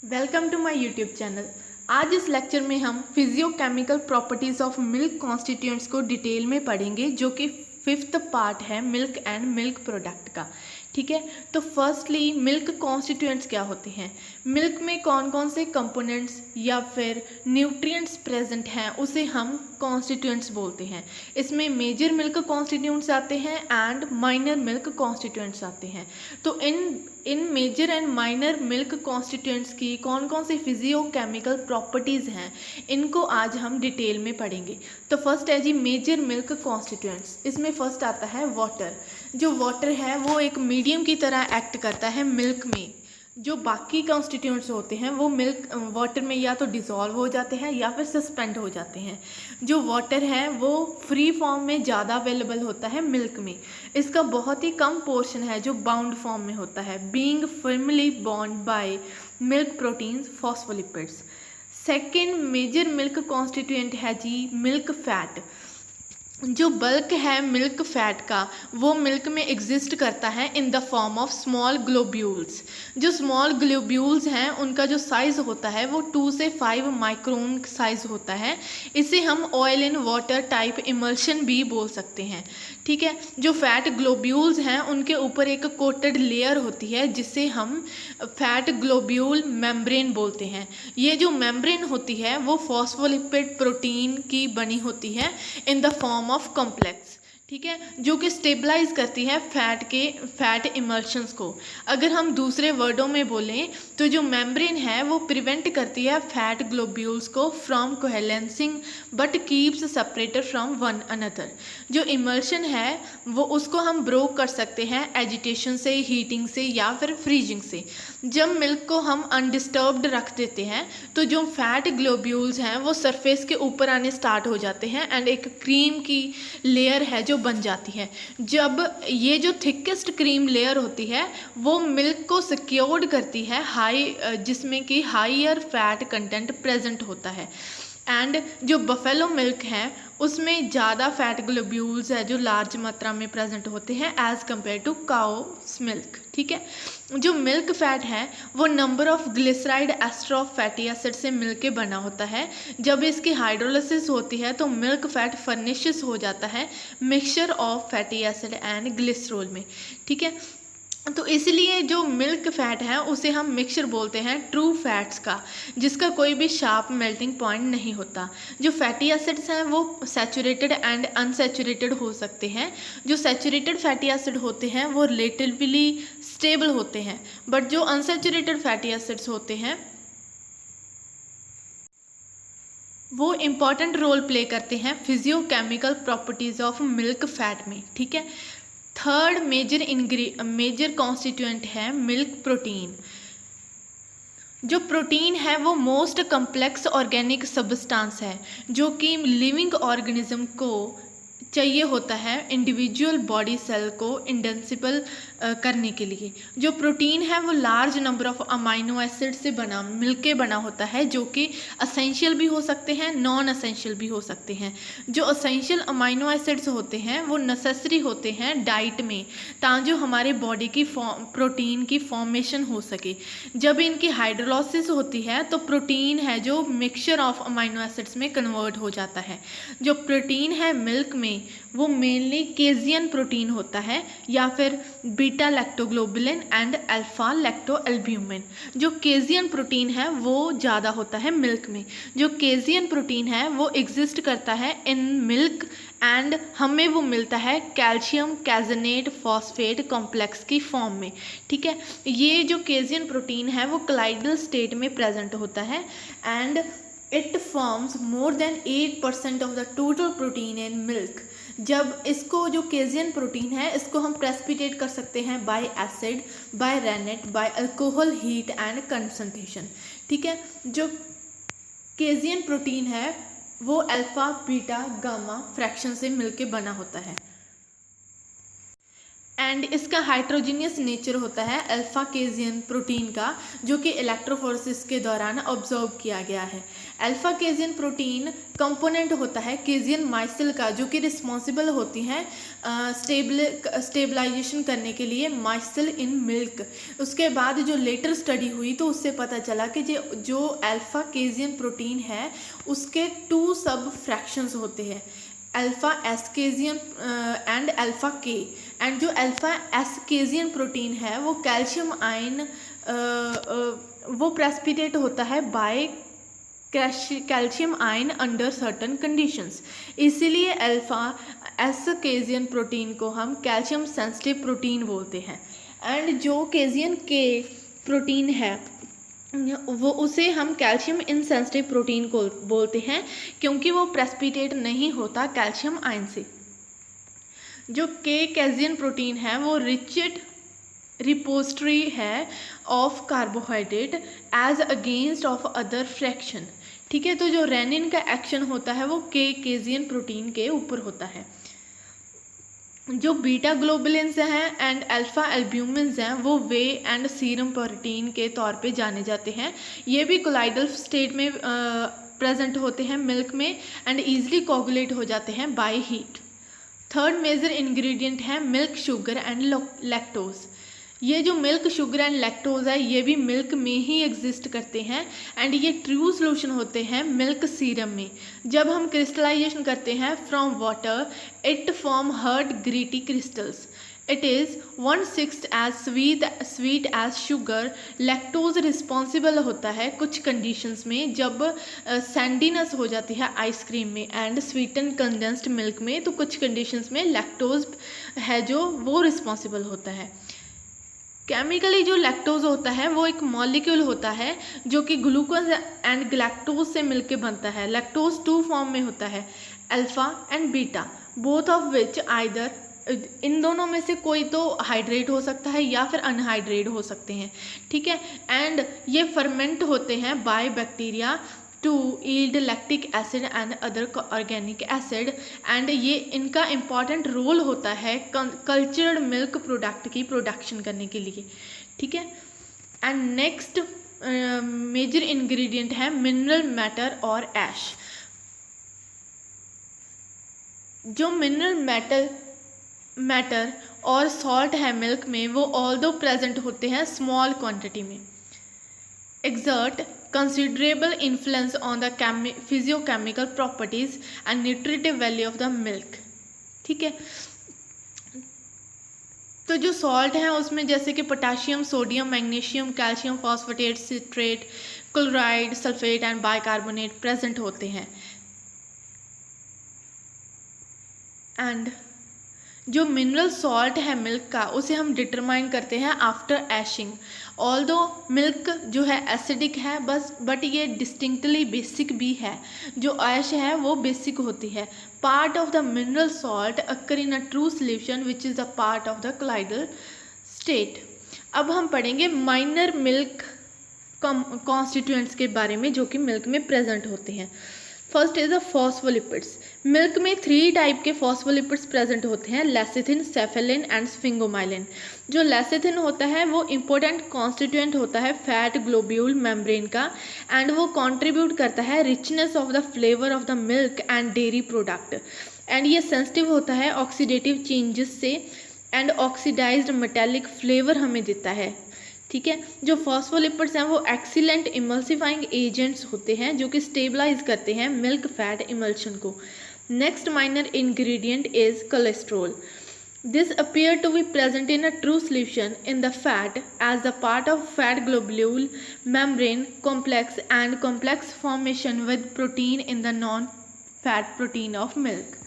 Welcome to my YouTube channel. आज इस lecture में हम physiochemical properties of milk constituents को डिटेल में पढ़ेंगे, जो कि फिफ्थ पार्ट है मिल्क एंड मिल्क प्रोडक्ट का। ठीक है, तो फर्स्टली मिल्क कॉन्स्टिट्यूएंट्स क्या होते हैं, मिल्क में कौन कौन से कंपोनेंट्स या फिर न्यूट्रिएंट्स प्रेजेंट हैं उसे हम कॉन्स्टिट्यूएंट्स बोलते हैं। इसमें मेजर मिल्क कॉन्स्टिट्यूएंट्स आते हैं एंड माइनर मिल्क कॉन्स्टिट्यूएंट्स आते हैं। तो इन major and minor milk constituents की कौन कौन सी फिजियोकेमिकल प्रॉपर्टीज़ हैं, इनको आज हम डिटेल में पढ़ेंगे। तो फर्स्ट है जी मेजर मिल्क कॉन्स्टिट्यूएंट्स। इसमें फर्स्ट आता है वाटर। जो वाटर है वो एक मीडियम की तरह एक्ट करता है मिल्क में। जो बाकी कॉन्स्टिट्यूएंट्स होते हैं वो मिल्क वाटर में या तो डिज़ोल्व हो जाते हैं या फिर सस्पेंड हो जाते हैं। जो वाटर है वो फ्री फॉर्म में ज़्यादा अवेलेबल होता है मिल्क में। इसका बहुत ही कम पोर्शन है जो बाउंड फॉर्म में होता है, being firmly bond by milk proteins phospholipids. Second major milk constituent है जी मिल्क फैट। जो बल्क है मिल्क फैट का वो मिल्क में एग्जिस्ट करता है in the form of small globules. जो स्मॉल ग्लोब्यूल्स हैं उनका जो साइज़ होता है वो 2 से 5 माइक्रोन साइज़ होता है। इसे हम oil in water type emulsion भी बोल सकते हैं। ठीक है, जो फैट ग्लोब्यूल्स हैं उनके ऊपर एक कोटेड लेयर होती है जिसे हम फैट ग्लोब्यूल मेम्ब्रेन बोलते हैं। ये जो मेम्ब्रेन होती है वो फॉस्फोलिपिड प्रोटीन की बनी होती है in the form of complex. ठीक है, जो कि स्टेबलाइज करती है फैट इमल्शंस को। अगर हम दूसरे वर्डों में बोलें तो जो मेम्ब्रेन है वो प्रिवेंट करती है फैट ग्लोब्यूल्स को from coalescing but keeps separated from one another. जो इमल्शन है वो उसको हम ब्रोक कर सकते हैं एजिटेशन से, हीटिंग से या फिर फ्रीजिंग से। जब मिल्क को हम अनडिस्टर्ब्ड रख देते हैं तो जो फैट ग्लोब्यूल्स हैं वो सरफेस के ऊपर आने स्टार्ट हो जाते हैं एंड एक क्रीम की लेयर है जो बन जाती है। जब ये जो थिकेस्ट क्रीम लेयर होती है वो मिल्क को सिक्योर्ड करती है जिसमें कि हाईयर फैट कंटेंट प्रेजेंट होता है। एंड जो बफेलो मिल्क है उसमें ज़्यादा फैट ग्लोब्यूल्स है जो लार्ज मात्रा में प्रेजेंट होते हैं as compare to cow's milk. ठीक है, जो मिल्क फैट है वो number of glyceride ester of fatty acid से मिलके बना होता है। जब इसकी हाइड्रोलिसिस होती है तो मिल्क फैट फर्निशेस हो जाता है mixture of fatty acid and glycerol में। ठीक है, तो इसलिए जो मिल्क फैट है उसे हम मिक्सचर बोलते हैं ट्रू फैट्स का, जिसका कोई भी शार्प मेल्टिंग पॉइंट नहीं होता। जो फैटी एसिड्स हैं वो सैचुरेटेड एंड अनसैचुरेटेड हो सकते हैं। जो सैचुरेटेड फैटी एसिड होते हैं वो रिलेटिवली स्टेबल होते हैं, बट जो अनसैचुरेटेड फैटी एसिड्स होते हैं वो इम्पॉर्टेंट रोल प्ले करते हैं physiochemical properties of milk fat में। ठीक है, थर्ड मेजर कॉन्स्टिट्यूएंट है मिल्क प्रोटीन। जो प्रोटीन है वो मोस्ट कम्प्लेक्स ऑर्गेनिक सब्सटेंस है जो कि लिविंग ऑर्गेनिज्म को चाहिए होता है इंडिविजुअल बॉडी सेल को इंडेंसिबल करने के लिए। जो प्रोटीन है वो large number of amino acid से मिलके बना होता है, जो कि असेंशियल भी हो सकते हैं, नॉन असेंशियल भी हो सकते हैं। जो असेंशियल अमाइनो एसिड्स होते हैं वो नेसेसरी होते हैं डाइट में, ताकि हमारे बॉडी की प्रोटीन की फॉर्मेशन हो सके। जब इनकी हाइड्रोलाइसिस होती है तो प्रोटीन है जो मिक्सचर ऑफ अमाइनो एसिड्स में कन्वर्ट हो जाता है। जो प्रोटीन है मिल्क में वो मेनली केजियन प्रोटीन होता है या फिर beta lactoglobulin and alpha lactoalbumin. जो केजियन प्रोटीन है वो ज़्यादा होता है मिल्क में। जो केजियन प्रोटीन है वो एग्जिस्ट करता है इन मिल्क एंड हमें वो मिलता है कैल्शियम कैजनेट फॉस्फेट कॉम्प्लेक्स की फॉर्म में। ठीक है, ये जो केजियन प्रोटीन है वो क्लाइडल स्टेट में प्रेजेंट होता है and it forms more than 8% of the total protein in milk. जब इसको जो केजियन प्रोटीन है इसको हम प्रेसिपिटेट कर सकते हैं by acid, by rennet, by alcohol heat and concentration. ठीक है, जो केजियन प्रोटीन है वो अल्फा बीटा गामा फ्रैक्शन से मिलके बना होता है। एंड इसका हाइड्रोजीनियस नेचर होता है अल्फा केजियन प्रोटीन का, जो कि इलेक्ट्रोफोरेसिस के दौरान ऑब्जर्व किया गया है। अल्फा केजियन प्रोटीन कंपोनेंट होता है केजियन माइसिल का, जो कि रिस्पॉन्सिबल होती हैं स्टेबलाइजेशन करने के लिए माइसिल इन मिल्क। उसके बाद जो लेटर स्टडी हुई तो उससे पता चला कि जो अल्फा केजियन प्रोटीन है उसके 2 सब फ्रैक्शंस होते हैं, अल्फा एस्केजियन एंड अल्फा के। एंड जो अल्फा एस्केजियन प्रोटीन है वो कैल्शियम आयन वो प्रेसिपिटेट होता है by calcium ion under certain conditions. इसीलिए अल्फा एस्केजियन प्रोटीन को हम कैल्शियम सेंसिटिव प्रोटीन बोलते हैं। एंड जो केजियन के प्रोटीन है वो उसे हम कैल्शियम इनसेंसिटिव प्रोटीन को बोलते हैं, क्योंकि वो प्रेसिपिटेट नहीं होता कैल्शियम आयन से। जो केजियन प्रोटीन है वो रिचड रिपोजिटरी है of carbohydrate as against of other fraction. ठीक है, तो जो रेनिन का एक्शन होता है वो केजियन प्रोटीन के ऊपर होता है। जो बीटा ग्लोबुलिन्स हैं एंड अल्फा एल्ब्यूमिन्स हैं वो वे एंड सीरम प्रोटीन के तौर पे जाने जाते हैं। ये भी कोलाइडल स्टेट में प्रेजेंट होते हैं मिल्क में एंड ईजिली कोगुलेट हो जाते हैं by heat. Third major ingredient है मिल्क शुगर एंड लैक्टोज। ये जो मिल्क शुगर एंड लैक्टोज है ये भी मिल्क में ही एग्जिस्ट करते हैं एंड ये ट्रू सोल्यूशन होते हैं मिल्क सीरम में। जब हम क्रिस्टलाइजेशन करते हैं from water it form hard gritty crystals. It is 1/6 as sweet as sugar. Lactose responsible होता है कुछ कंडीशंस में जब सैंडीनेस हो जाती है आइसक्रीम में एंड स्वीटन कंडेंस्ड मिल्क में, तो कुछ कंडीशंस में लैक्टोज है जो वो रिस्पॉन्सिबल होता है। केमिकली जो लैक्टोज होता है वो एक मॉलिक्यूल होता है जो कि ग्लूकोज एंड गैलेक्टोज से मिलके बनता है। लैक्टोज 2 फॉर्म में होता है, alpha and beta, both of which either, इन दोनों में से कोई तो हाइड्रेट हो सकता है या फिर अनहाइड्रेट हो सकते हैं। ठीक है, एंड ये फर्मेंट होते हैं by bacteria to yield lactic acid and other organic acid. And ये इनका इम्पॉर्टेंट रोल होता है कल्चर्ड मिल्क प्रोडक्ट की प्रोडक्शन करने के लिए। ठीक है, एंड नेक्स्ट मेजर इंग्रेडिएंट है मिनरल मैटर और ऐश। जो मिनरल मैटर और सॉल्ट है मिल्क में वो ऑल्दो प्रेजेंट होते हैं स्मॉल क्वांटिटी में, exert considerable influence on the physiochemical properties and nutritive value of the milk। ठीक है, तो जो सॉल्ट है उसमें जैसे कि potassium, sodium, magnesium, calcium, phosphate, citrate, chloride, sulphate and bicarbonate present होते हैं। एंड जो मिनरल सॉल्ट है मिल्क का उसे हम डिटरमाइन करते हैं आफ्टर ऐशिंग। ऑल्दो मिल्क जो है एसिडिक है बट ये डिस्टिंक्टली बेसिक भी है। जो ऐश है वो बेसिक होती है। Part of the mineral salt occur in a true solution which is the part of the colloidal state. अब हम पढ़ेंगे माइनर मिल्क कॉन्स्टिट्यूएंट्स के बारे में जो कि मिल्क में प्रेजेंट होते हैं। First is the phospholipids. Milk में 3 टाइप के फॉस्फोलिपिड्स प्रेजेंट होते हैं, लेसिथिन, सेफेलिन एंड स्फिंगोमाइलिन। जो लेसिथिन होता है वो इम्पोर्टेंट कॉन्स्टिट्यूएंट होता है फैट ग्लोब्यूल मेम्ब्रेन का एंड वो कंट्रीब्यूट करता है richness of the flavour of the milk and dairy product. And ये सेंसिटिव होता है ऑक्सीडेटिव चेंजेस से एंड ऑक्सीडाइज्ड मेटेलिक फ्लेवर हमें देता है। ठीक है, जो फॉस्फोलिपिड्स हैं वो एक्सीलेंट इमल्सिफाइंग एजेंट्स होते हैं जो कि स्टेबलाइज करते हैं मिल्क फैट इमल्शन को। Next minor ingredient is cholesterol. This appear to be present in a true solution in the fat as the part of fat globule membrane complex and complex formation with protein in the non fat protein of milk.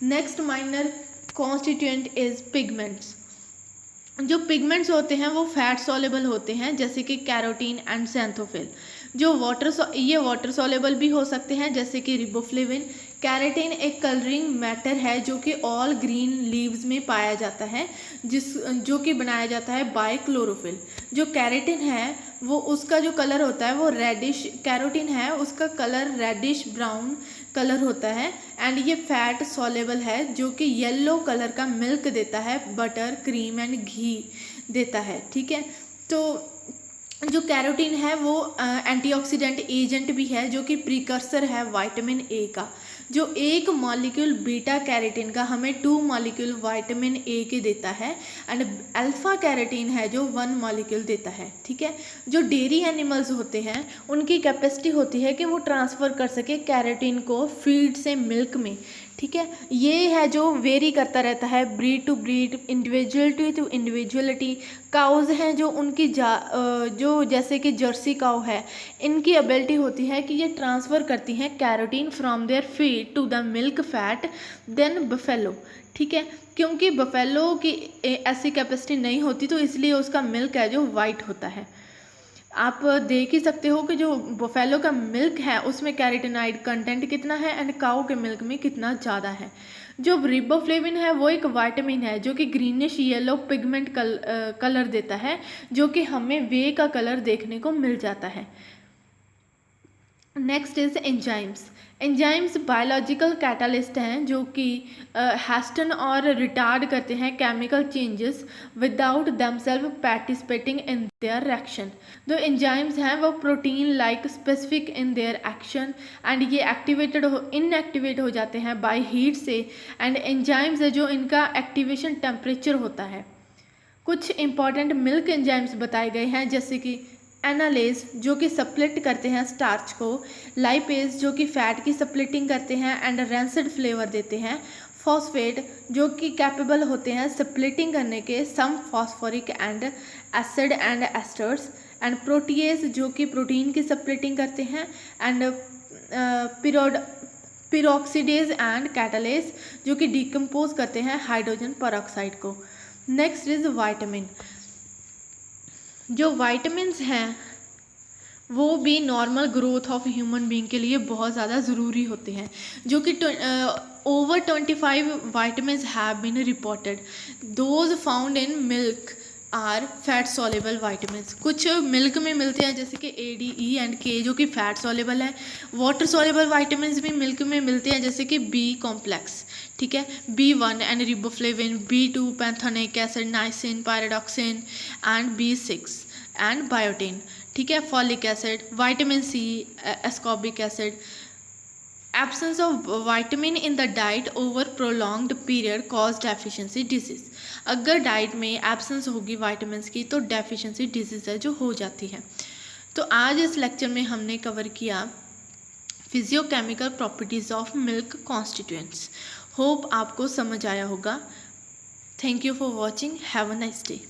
Next minor constituent is pigments. जो pigments होते हैं वो fat soluble होते हैं जैसे कि carotene and xanthophyll। जो water soluble भी हो सकते हैं जैसे कि रिबोफ्लेविन। कैरेटिन एक कलरिंग मैटर है जो कि ऑल ग्रीन लीव्स में पाया जाता है जो कि बनाया जाता है बाय क्लोरोफिल। जो कैरेटिन है वो उसका जो कलर होता है वो रेडिश, कैरोटीन है उसका कलर रेडिश ब्राउन कलर होता है एंड ये फैट सॉलेबल है जो कि येलो कलर का मिल्क देता है, बटर, क्रीम एंड घी देता है। ठीक है, तो जो कैरोटीन है वो एंटीऑक्सीडेंट एजेंट भी है जो कि प्रिकर्सर है विटामिन ए का। जो एक मॉलिक्यूल बीटा कैरोटीन का हमें 2 मॉलिक्यूल विटामिन ए के देता है एंड अल्फा कैरोटीन है जो 1 मॉलिक्यूल देता है। ठीक है, जो डेयरी एनिमल्स होते हैं उनकी कैपेसिटी होती है कि वो ट्रांसफ़र कर सके कैरोटीन को फीड से मिल्क में। ठीक है, ये है जो वेरी करता रहता है breed to breed, individuality to individuality. Cows हैं जो उनकी जो जैसे कि जर्सी काउ है, इनकी एबिलिटी होती है कि ये ट्रांसफ़र करती हैं carotene from their feed to the milk fat than buffalo. ठीक है, क्योंकि बफेलो की ऐसी कैपेसिटी नहीं होती तो इसलिए उसका मिल्क है जो वाइट होता है। आप देख ही सकते हो कि जो बफेलो का मिल्क है उसमें कैरोटीनॉइड कंटेंट कितना है एंड काऊ के मिल्क में कितना ज़्यादा है। जो रिबोफ्लेविन है वो एक विटामिन है जो कि ग्रीनिश येलो पिगमेंट कलर देता है, जो कि हमें वे का कलर देखने को मिल जाता है। Next is enzymes. Enzymes biological catalyst हैं जो कि हैस्टन और रिटार्ड करते हैं chemical changes without themself participating in their action. जो एंजाइम्स हैं वो protein like specific in their action and ये इनएक्टिवेट हो जाते हैं बाय हीट से एंड एंजाइम्स है जो इनका एक्टिवेशन टेम्परेचर होता है। कुछ इंपॉर्टेंट मिल्क एंजाइम्स बताए गए हैं जैसे कि एनालेज जो कि सप्लिट करते हैं स्टार्च को, लाइपेज जो कि फैट की सप्लिटिंग करते हैं एंड रेंसिड फ्लेवर देते हैं, फॉस्फेट जो कि कैपेबल होते हैं सप्लिटिंग करने के some phosphoric and acid and esters, and protease जो कि प्रोटीन की सप्लिटिंग करते हैं एंड पिरोक्सीडेज एंड कैटालेज जो कि डिकम्पोज करते हैं हाइड्रोजन पेरोक्साइड को। Next is vitamin. जो विटामिन्स हैं वो भी normal growth of human being के लिए बहुत ज़्यादा ज़रूरी होते हैं, जो कि over 25 vitamins have been reported. Those found in milk are fat soluble vitamins. कुछ मिल्क में मिलते हैं जैसे कि ए, डी, ई एंड के जो कि फैट सॉलेबल है। वाटर सॉलेबल वाइटामिन्स भी मिल्क में मिलते हैं जैसे कि बी कॉम्प्लेक्स, ठीक है, B1 and riboflavin, B2 pantothenic acid, niacin, pyridoxine and B6 and biotin, ठीक है, folic acid, vitamin C, ascorbic acid. Absence of vitamin in the diet over prolonged period cause deficiency disease. अगर diet में absence होगी vitamins की तो deficiency disease है जो हो जाती है। तो आज इस लेक्चर में हमने कवर किया physiochemical properties of milk constituents. Hope आपको समझ आया होगा। Thank you for watching. Have a nice day.